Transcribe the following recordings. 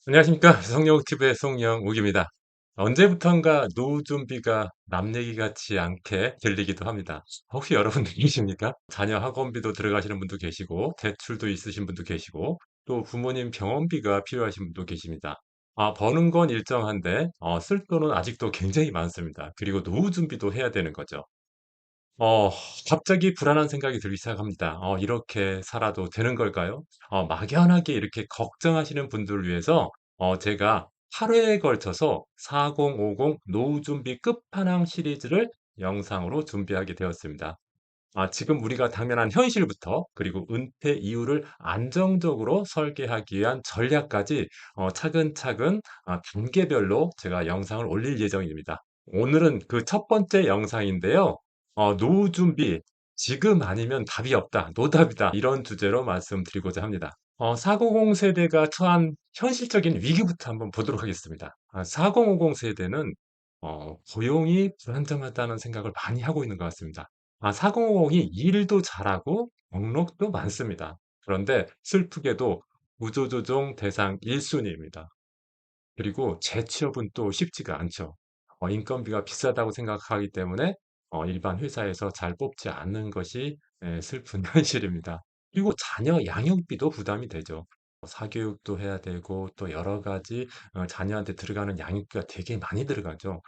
안녕하십니까. 성령TV의 송영욱입니다. 언제부턴가 노후 준비가 남 얘기 같지 않게 들리기도 합니다. 혹시 여러분 느끼십니까? 자녀 학원비도 들어가시는 분도 계시고, 대출도 있으신 분도 계시고, 또 부모님 병원비가 필요하신 분도 계십니다. 버는 건 일정한데, 쓸 돈은 아직도 굉장히 많습니다. 그리고 노후 준비도 해야 되는 거죠. 어, 갑자기 불안한 생각이 들기 시작합니다. 이렇게 살아도 되는 걸까요? 막연하게 이렇게 걱정하시는 분들을 위해서 제가 8회에 걸쳐서 4050 노후 준비 끝판왕 시리즈를 영상으로 준비하게 되었습니다. 지금 우리가 당면한 현실부터 그리고 은퇴 이후를 안정적으로 설계하기 위한 전략까지 차근차근 단계별로 제가 영상을 올릴 예정입니다. 오늘은 그 첫 번째 영상인데요. 노후 준비, 지금 아니면 답이 없다, 노답이다, 이런 주제로 말씀드리고자 합니다. 450 세대가 처한 현실적인 위기부터 한번 보도록 하겠습니다. 4050 세대는 고용이 불안정하다는 생각을 많이 하고 있는 것 같습니다. 4050이 일도 잘하고 경력도 많습니다. 그런데 슬프게도 구조조정 대상 1순위입니다. 그리고 재취업은 또 쉽지가 않죠. 인건비가 비싸다고 생각하기 때문에 일반 회사에서 잘 뽑지 않는 것이 슬픈 현실입니다. 그리고 자녀 양육비도 부담이 되죠. 사교육도 해야 되고 또 여러 가지 자녀한테 들어가는 양육비가 되게 많이 들어가죠.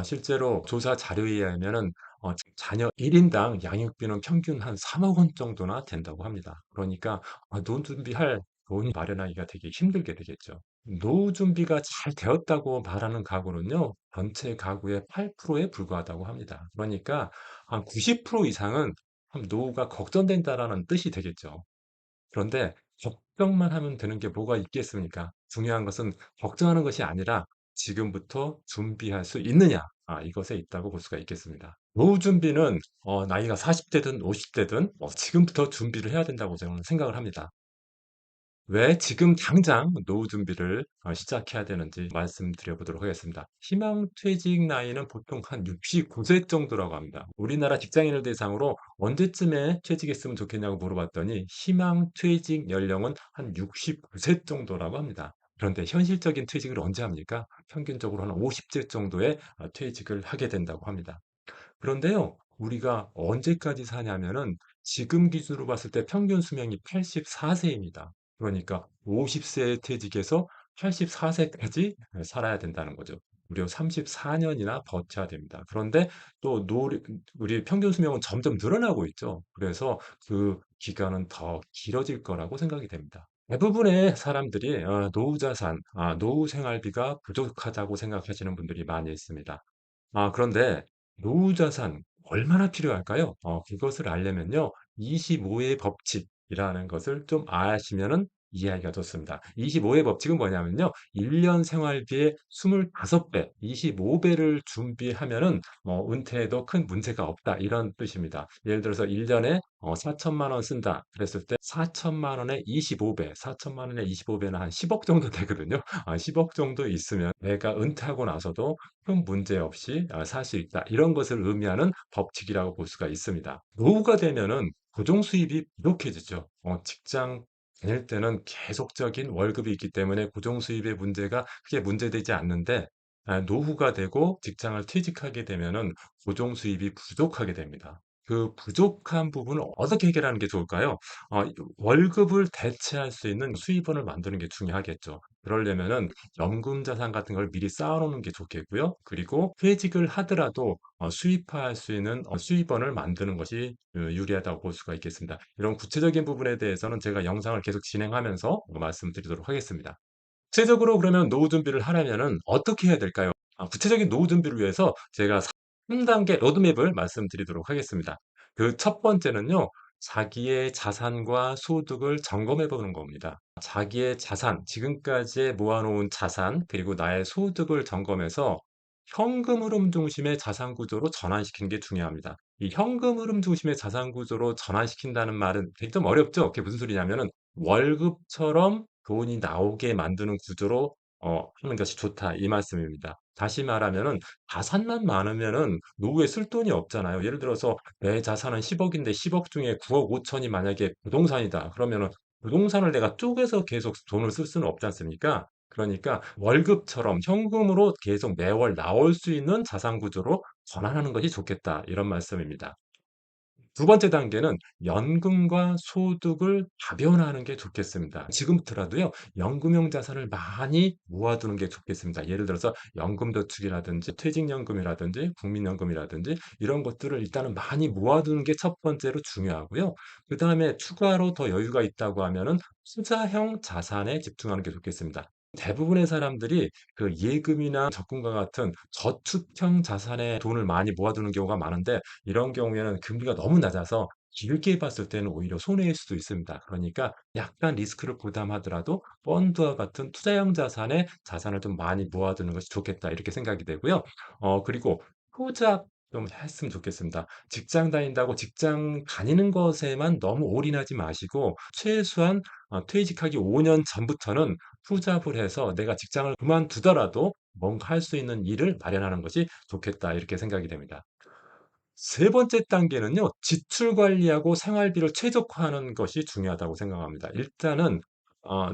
실제로 조사 자료에 의하면은 자녀 1인당 양육비는 평균 한 3억 원 정도나 된다고 합니다. 그러니까 노후 준비할 돈이 마련하기가 되게 힘들게 되겠죠. 노후 준비가 잘 되었다고 말하는 가구는요, 전체 가구의 8%에 불과하다고 합니다. 그러니까 한 90% 이상은 노후가 걱정된다라는 뜻이 되겠죠. 그런데 걱정만 하면 되는 게 뭐가 있겠습니까? 중요한 것은 걱정하는 것이 아니라 지금부터 준비할 수 있느냐? 이것에 있다고 볼 수가 있겠습니다. 노후 준비는 나이가 40대든 50대든 지금부터 준비를 해야 된다고 저는 생각을 합니다. 왜 지금 당장 노후 준비를 시작해야 되는지 말씀드려 보도록 하겠습니다. 희망퇴직 나이는 보통 한 69세 정도라고 합니다. 우리나라 직장인을 대상으로 언제쯤에 퇴직했으면 좋겠냐고 물어봤더니 희망퇴직 연령은 한 69세 정도라고 합니다. 그런데 현실적인 퇴직을 언제 합니까? 평균적으로 한 50세 정도에 퇴직을 하게 된다고 합니다. 그런데요, 우리가 언제까지 사냐면은 지금 기준으로 봤을 때 평균 수명이 84세입니다. 그러니까 50세에 퇴직해서 84세까지 살아야 된다는 거죠. 무려 34년이나 버텨야 됩니다. 그런데 또 우리 평균 수명은 점점 늘어나고 있죠. 그래서 그 기간은 더 길어질 거라고 생각이 됩니다. 대부분의 사람들이 노후 자산, 노후 생활비가 부족하다고 생각하시는 분들이 많이 있습니다. 그런데 노후 자산 얼마나 필요할까요? 그것을 알려면요. 25의 법칙이라는 것을 좀 아시면은 이해하기가 좋습니다. 25의 법칙은 뭐냐면요. 1년 생활비의 25배, 25배를 준비하면은 은퇴에도 큰 문제가 없다. 이런 뜻입니다. 예를 들어서 1년에 4천만 원 쓴다. 그랬을 때 4천만 원의 25배, 4천만 원의 25배는 한 10억 정도 되거든요. 10억 정도 있으면 내가 은퇴하고 나서도 큰 문제 없이 살 수 있다. 이런 것을 의미하는 법칙이라고 볼 수가 있습니다. 노후가 되면은 고정 수입이 부족해지죠. 직장 다닐 때는 계속적인 월급이 있기 때문에 고정 수입의 문제가 크게 문제되지 않는데 노후가 되고 직장을 퇴직하게 되면은 고정 수입이 부족하게 됩니다. 그 부족한 부분을 어떻게 해결하는 게 좋을까요? 월급을 대체할 수 있는 수입원을 만드는 게 중요하겠죠. 그러려면은 연금 자산 같은 걸 미리 쌓아 놓는 게 좋겠고요. 그리고 퇴직을 하더라도 수입화할 수 있는 수입원을 만드는 것이 유리하다고 볼 수가 있겠습니다. 이런 구체적인 부분에 대해서는 제가 영상을 계속 진행하면서 말씀드리도록 하겠습니다. 구체적으로 그러면 노후 준비를 하려면은 어떻게 해야 될까요? 구체적인 노후 준비를 위해서 제가 3단계 로드맵을 말씀드리도록 하겠습니다. 그 첫 번째는요. 자기의 자산과 소득을 점검해 보는 겁니다. 자기의 자산, 지금까지 모아 놓은 자산, 그리고 나의 소득을 점검해서 현금 흐름 중심의 자산 구조로 전환시키는 게 중요합니다. 이 현금 흐름 중심의 자산 구조로 전환시킨다는 말은 되게 좀 어렵죠? 그게 무슨 소리냐면은 월급처럼 돈이 나오게 만드는 구조로 하는 것이 좋다 이 말씀입니다. 다시 말하면은 자산만 많으면은 노후에 쓸 돈이 없잖아요. 예를 들어서 내 자산은 10억인데 10억 중에 9억 5천이 만약에 부동산이다. 그러면은 부동산을 내가 쪼개서 계속 돈을 쓸 수는 없지 않습니까? 그러니까 월급처럼 현금으로 계속 매월 나올 수 있는 자산 구조로 전환하는 것이 좋겠다. 이런 말씀입니다. 두 번째 단계는 연금과 소득을 다변화하는 게 좋겠습니다. 지금부터라도요, 연금형 자산을 많이 모아두는 게 좋겠습니다. 예를 들어서 연금저축이라든지 퇴직연금이라든지 국민연금이라든지 이런 것들을 일단은 많이 모아두는 게 첫 번째로 중요하고요. 그 다음에 추가로 더 여유가 있다고 하면은 투자형 자산에 집중하는 게 좋겠습니다. 대부분의 사람들이 그 예금이나 적금과 같은 저축형 자산에 돈을 많이 모아두는 경우가 많은데 이런 경우에는 금리가 너무 낮아서 길게 봤을 때는 오히려 손해일 수도 있습니다. 그러니까 약간 리스크를 부담하더라도 펀드와 같은 투자형 자산에 자산을 좀 많이 모아두는 것이 좋겠다. 이렇게 생각이 되고요. 그리고 투자 좀 했으면 좋겠습니다. 직장 다닌다고 직장 다니는 것에만 너무 올인하지 마시고 최소한 퇴직하기 5년 전부터는 투잡을 해서 내가 직장을 그만두더라도 뭔가 할 수 있는 일을 마련하는 것이 좋겠다. 이렇게 생각이 됩니다. 세 번째 단계는요. 지출 관리하고 생활비를 최적화하는 것이 중요하다고 생각합니다. 일단은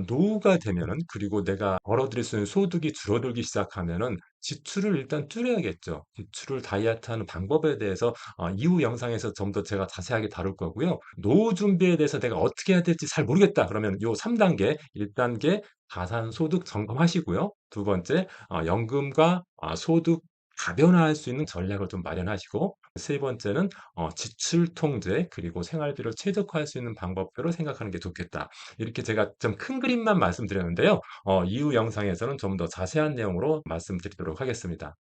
노후가 되면은 그리고 내가 벌어들일 수 있는 소득이 줄어들기 시작하면은 지출을 일단 줄여야겠죠. 지출을 다이어트하는 방법에 대해서 이후 영상에서 좀 더 제가 자세하게 다룰 거고요. 노후 준비에 대해서 내가 어떻게 해야 될지 잘 모르겠다. 그러면 요 3단계, 1단계 가산 소득 점검하시고요. 두 번째 연금과 소득 다변화할 수 있는 전략을 좀 마련하시고 세 번째는 지출 통제 그리고 생활비를 최적화할 수 있는 방법들을 생각하는 게 좋겠다. 이렇게 제가 좀 큰 그림만 말씀드렸는데요. 이후 영상에서는 좀 더 자세한 내용으로 말씀드리도록 하겠습니다.